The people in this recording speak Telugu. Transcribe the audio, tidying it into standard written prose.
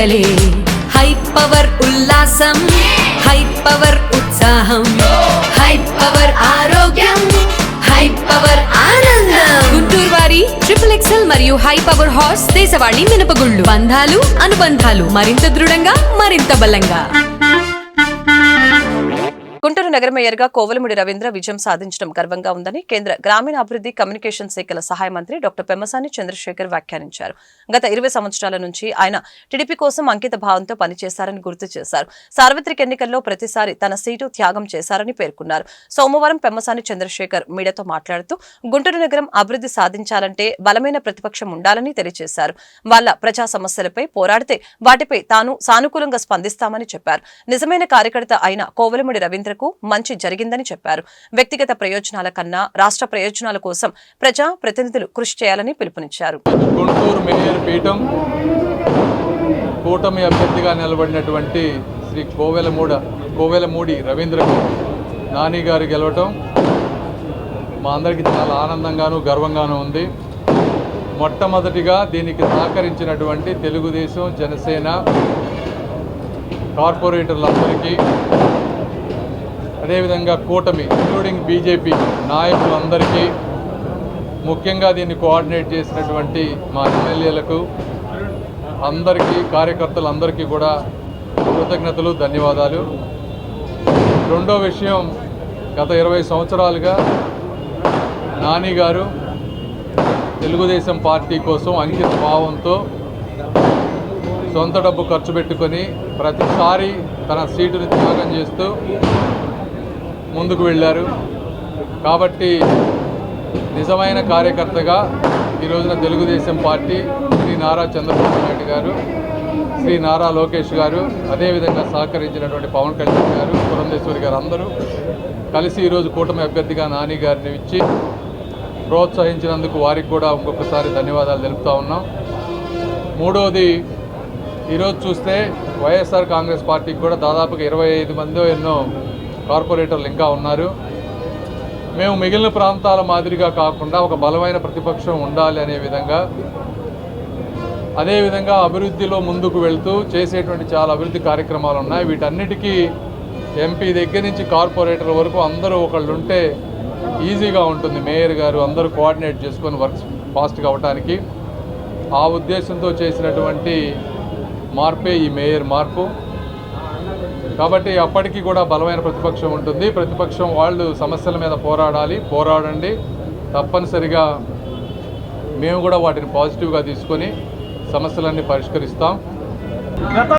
పండగలే హై పవర్ ఉల్లాసం హై పవర్ ఉత్సాహం హై పవర్ ఆరోగ్యం హై పవర్ ఆనందం గుంటూరు వారి XXL మరియు హై పవర్ హార్స్ దేశవాళీ మినపగుళ్ళు బంధాలు అనుబంధాలు మరింత దృఢంగా మరింత బలంగా. గుంటూరు నగర మేయర్గా కోవెలమూడి రవీంద్ర విజయం సాధించడం గర్వంగా ఉందని కేంద్ర గ్రామీణాభివృద్ధి కమ్యూనికేషన్ శాఖల సహాయ మంత్రి డాక్టర్ పెమ్మసాని చంద్రశేఖర్ వ్యాఖ్యానించారు. గత 20 సంవత్సరాల నుంచి ఆయన టీడీపీ కోసం అంకిత భావంతో పనిచేశారని గుర్తు చేశారు. సార్వత్రిక ఎన్నికల్లో ప్రతిసారి తన సీటు త్యాగం చేశారని పేర్కొన్నారు. సోమవారం పెమ్మసాని చంద్రశేఖర్ మీడియాతో మాట్లాడుతూ గుంటూరు నగరం అభివృద్ధి సాధించాలంటే బలమైన ప్రతిపక్షం ఉండాలని తెలియజేశారు. వాళ్ళ ప్రజా సమస్యలపై పోరాడితే వాటిపై తాను సానుకూలంగా స్పందిస్తామని చెప్పారు. నిజమైన కార్యకర్త అయిన కోవెలమూడి రవీంద్ర మంచి జరిగిందని చెప్పారు. వ్యక్తిగత ప్రయోజనాల కన్నా రాష్ట్ర ప్రయోజనాల కోసం ప్రజా ప్రతినిధులు కృషి చేయాలని పిలుపునిచ్చారు. గుంటూరు మేయర్ పీఠం కూటమి అభ్యర్థిగా నిలబడినటువంటి శ్రీ కోవెలమూడి రవీంద్రకు నాని గారు గెలవటం మా అందరికీ చాలా ఆనందంగాను గర్వంగాను ఉంది. మొట్టమొదటిగా దీనికి సహకరించినటువంటి తెలుగుదేశం జనసేన కార్పొరేటర్లందరికీ అదేవిధంగా కూటమి ఇంక్లూడింగ్ బీజేపీ నాయకులందరికీ ముఖ్యంగా దీన్ని కోఆర్డినేట్ చేసినటువంటి మా ఎమ్మెల్యేలకు అందరికీ కార్యకర్తలందరికీ కూడా కృతజ్ఞతలు ధన్యవాదాలు. రెండో విషయం, గత 20 సంవత్సరాలుగా నాని గారు తెలుగుదేశం పార్టీ కోసం అంకిత భావంతో సొంత డబ్బు ఖర్చు పెట్టుకొని ప్రతిసారి తన సీటుని త్యాగం చేస్తూ ముందుకు వెళ్ళారు. కాబట్టి నిజమైన కార్యకర్తగా ఈ రోజున తెలుగుదేశం పార్టీ శ్రీ నారా చంద్రబాబు నాయుడు గారు, శ్రీ నారా లోకేష్ గారు, అదేవిధంగా సహకరించినటువంటి పవన్ కళ్యాణ్ గారు, పురంధేశ్వరి గారు అందరూ కలిసి ఈరోజు కూటమి అభ్యర్థిగా నాని గారిని ఇచ్చి ప్రోత్సహించినందుకు వారికి కూడా ఇంకొకసారి ధన్యవాదాలు తెలుపుతా ఉన్నాం. మూడవది, ఈరోజు చూస్తే వైఎస్ఆర్ కాంగ్రెస్ పార్టీకి కూడా దాదాపుగా 25 మందో ఎన్నో కార్పొరేటర్లు ఇంకా ఉన్నారు. మేము మిగిలిన ప్రాంతాల మాదిరిగా కాకుండా ఒక బలమైన ప్రతిపక్షం ఉండాలి అనే విధంగా, అదేవిధంగా అభివృద్ధిలో ముందుకు వెళ్తూ చేసేటువంటి చాలా అభివృద్ధి కార్యక్రమాలు ఉన్నాయి. వీటన్నిటికీ ఎంపీ దగ్గర నుంచి కార్పొరేటర్ వరకు అందరూ ఒకళ్ళు ఉంటే ఈజీగా ఉంటుంది. మేయర్ గారు అందరూ కోఆర్డినేట్ చేసుకొని వర్క్స్ ఫాస్ట్గా అవ్వటానికి ఆ ఉద్దేశంతో చేసినటువంటి మార్పే ఈ మేయర్ మార్పు. కాబట్టి అప్పటికి కూడా బలమైన ప్రతిపక్షం ఉంటుంది. ప్రతిపక్షం వాళ్ళు సమస్యల మీద పోరాడండి. తప్పనిసరిగా మేము కూడా వాటిని పాజిటివ్గా తీసుకొని సమస్యలన్నీ పరిష్కరిస్తాం.